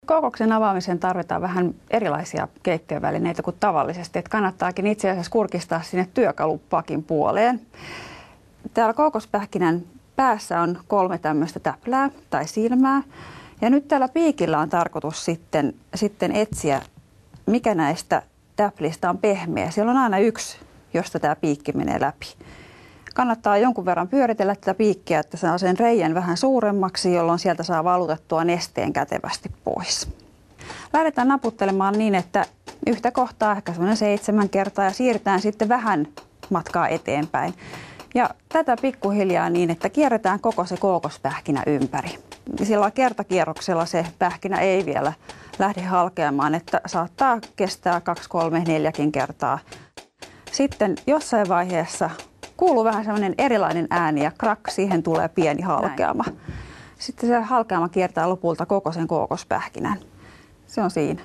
Kookoksen avaamiseen tarvitaan vähän erilaisia keittiövälineitä kuin tavallisesti. Että kannattaakin itse asiassa kurkistaa sinne työkalupakin puoleen. Täällä kookospähkinän päässä on 3 tämmöistä täplää tai silmää. Ja nyt tällä piikillä on tarkoitus sitten etsiä, mikä näistä täplistä on pehmeä. Siellä on aina yksi, josta tämä piikki menee läpi. Kannattaa jonkun verran pyöritellä tätä piikkiä, että saa sen reijän vähän suuremmaksi, jolloin sieltä saa valutettua nesteen kätevästi pois. Lähdetään naputtelemaan niin, että yhtä kohtaa ehkä semmoinen 7 kertaa ja siirretään sitten vähän matkaa eteenpäin. Ja tätä pikkuhiljaa niin, että kierretään koko se kookospähkinä ympäri. Sillä kertakierroksella se pähkinä ei vielä lähde halkeamaan, että saattaa kestää 2, 3, 4 kertaa. Sitten jossain vaiheessa kuuluu vähän sellainen erilainen ääni ja krak, siihen tulee pieni halkeama. Sitten se halkeama kiertää lopulta koko sen kookospähkinän. Se on siinä.